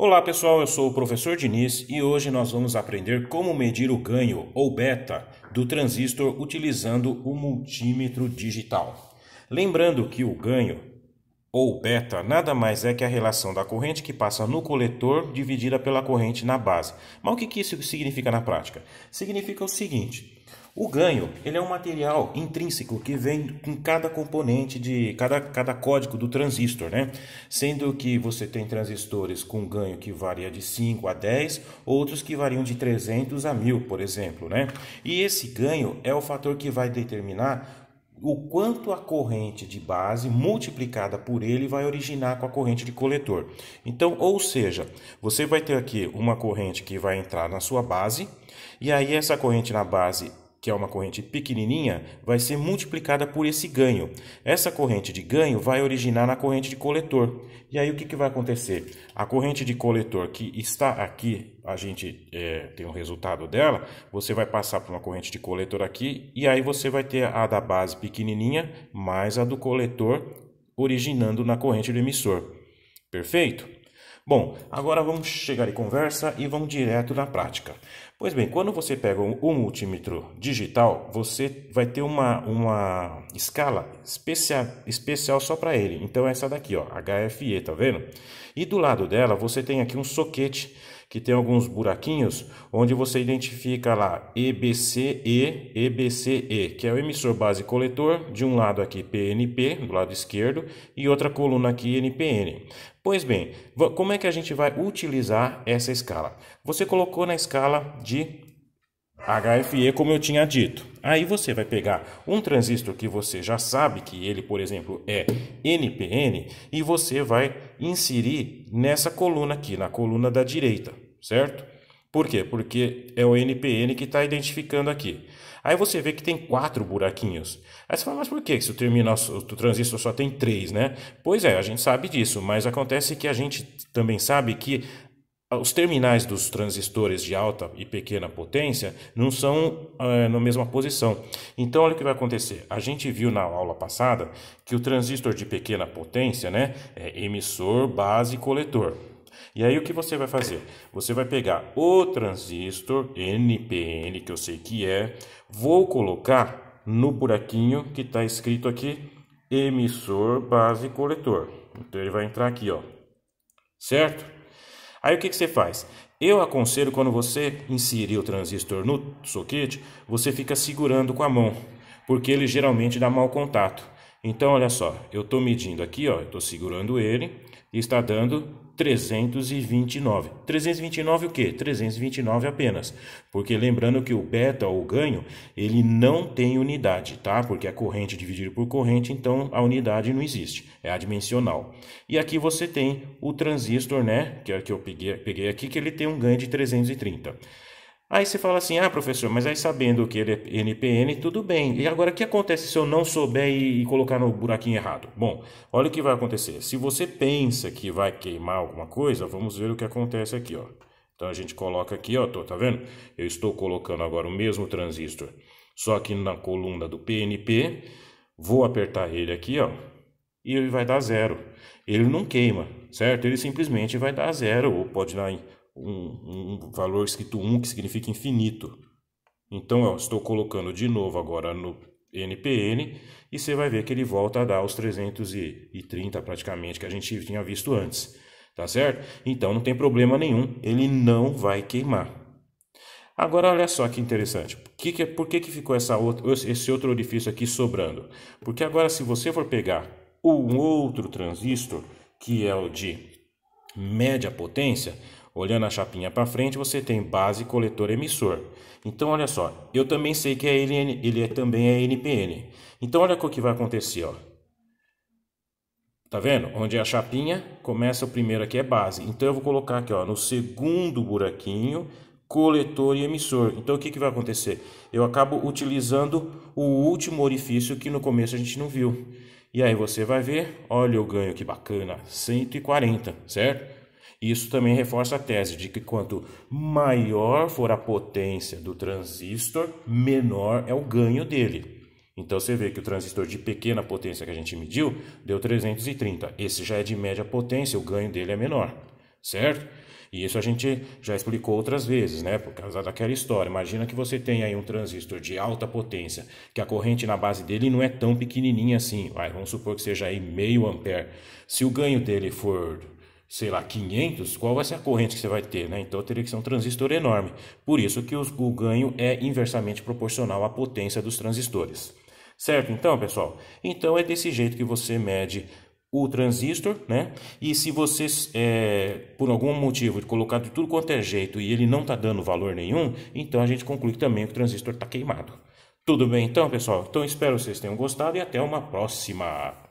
Olá pessoal, eu sou o professor Diniz e hoje nós vamos aprender como medir o ganho ou beta do transistor utilizando o multímetro digital. Lembrando que o ganho ou beta nada mais é que a relação da corrente que passa no coletor dividida pela corrente na base. Mas o que isso significa na prática? Significa o seguinte: o ganho ele é um material intrínseco que vem com cada componente de cada código do transistor, né? Sendo que você tem transistores com ganho que varia de 5 a 10, outros que variam de 300 a 1000, por exemplo, né? E esse ganho é o fator que vai determinar o quanto a corrente de base multiplicada por ele vai originar com a corrente de coletor. Então, ou seja, você vai ter aqui uma corrente que vai entrar na sua base, e aí essa corrente na base, que é uma corrente pequenininha, vai ser multiplicada por esse ganho. Essa corrente de ganho vai originar na corrente de coletor. E aí o que vai acontecer? A corrente de coletor que está aqui, a gente tem o resultado dela, você vai passar por uma corrente de coletor aqui, e aí você vai ter a da base pequenininha, mais a do coletor, originando na corrente do emissor. Perfeito? Bom, agora vamos chegar em conversa e vamos direto na prática. Pois bem, quando você pega o multímetro digital, você vai ter uma escala especial só para ele. Então essa daqui, ó, HFE, tá vendo? E do lado dela você tem aqui um soquete que tem alguns buraquinhos onde você identifica lá EBCE, EBCE, que é o emissor base coletor, de um lado aqui PNP, do lado esquerdo, e outra coluna aqui NPN. Pois bem, como é que a gente vai utilizar essa escala? Você colocou na escala de HFE, como eu tinha dito. Aí você vai pegar um transistor que você já sabe que ele, por exemplo, é NPN, e você vai inserir nessa coluna aqui, na coluna da direita, certo? Por quê? Porque é o NPN que está identificando aqui. Aí você vê que tem 4 buraquinhos. Aí você fala, mas por que se o transistor só tem 3, né? Pois é, a gente sabe disso, mas acontece que a gente também sabe que os terminais dos transistores de alta e pequena potência não são na mesma posição. Então, olha o que vai acontecer. A gente viu na aula passada que o transistor de pequena potência, né, é emissor, base e coletor. E aí o que você vai fazer? Você vai pegar o transistor NPN, que eu sei que vou colocar no buraquinho que está escrito aqui emissor, base e coletor. Então ele vai entrar aqui, ó. Certo? Aí o que você faz? Eu aconselho, quando você inserir o transistor no soquete, você fica segurando com a mão, porque ele geralmente dá mau contato. Então olha só, eu estou medindo aqui, ó, eu estou segurando ele e está dando 329. 329 o quê? 329 apenas. Porque lembrando que o beta ou ganho, ele não tem unidade, tá? Porque é corrente dividido por corrente, então a unidade não existe, é adimensional. E aqui você tem o transistor, né? Que é o que eu peguei aqui, que ele tem um ganho de 330. Aí você fala assim, ah, professor, mas aí sabendo que ele é NPN, tudo bem. E agora o que acontece se eu não souber e colocar no buraquinho errado? Bom, olha o que vai acontecer. Se você pensa que vai queimar alguma coisa, vamos ver o que acontece aqui, ó. Então a gente coloca aqui, ó, tá vendo? Eu estou colocando agora o mesmo transistor, só que na coluna do PNP, vou apertar ele aqui, ó, e ele vai dar zero. Ele não queima, certo? Ele simplesmente vai dar zero, ou pode dar um valor escrito 1, que significa infinito. Então, eu estou colocando de novo agora no NPN e você vai ver que ele volta a dar os 330 praticamente que a gente tinha visto antes, tá certo? Então, não tem problema nenhum, ele não vai queimar. Agora, olha só que interessante. Por que ficou esse outro orifício aqui sobrando? Porque agora, se você for pegar um outro transistor, que é o de média potência, olhando a chapinha para frente, você tem base, coletor, emissor. Então, olha só, eu também sei que ele também é NPN. Então, olha o que vai acontecer, ó. Tá vendo? Onde é a chapinha, começa o primeiro aqui é base. Então, eu vou colocar aqui, ó, no segundo buraquinho, coletor e emissor. Então, o que vai acontecer? Eu acabo utilizando o último orifício que no começo a gente não viu. E aí você vai ver, olha o ganho que bacana, 140, certo? Isso também reforça a tese de que quanto maior for a potência do transistor, menor é o ganho dele. Então você vê que o transistor de pequena potência que a gente mediu deu 330. Esse já é de média potência, o ganho dele é menor. certo? E isso a gente já explicou outras vezes, né? Por causa daquela história. Imagina que você tem aí um transistor de alta potência, que a corrente na base dele não é tão pequenininha assim. Vamos supor que seja aí meio ampere. Se o ganho dele for, sei lá, 500, qual vai ser a corrente que você vai ter, né? Então teria que ser um transistor enorme. Por isso que o ganho é inversamente proporcional à potência dos transistores. Certo, então, pessoal? Então é desse jeito que você mede o transistor, né? E se você, por algum motivo, colocar de tudo quanto é jeito e ele não está dando valor nenhum, então a gente conclui também que o transistor está queimado. Tudo bem então, pessoal? Então espero que vocês tenham gostado e até uma próxima!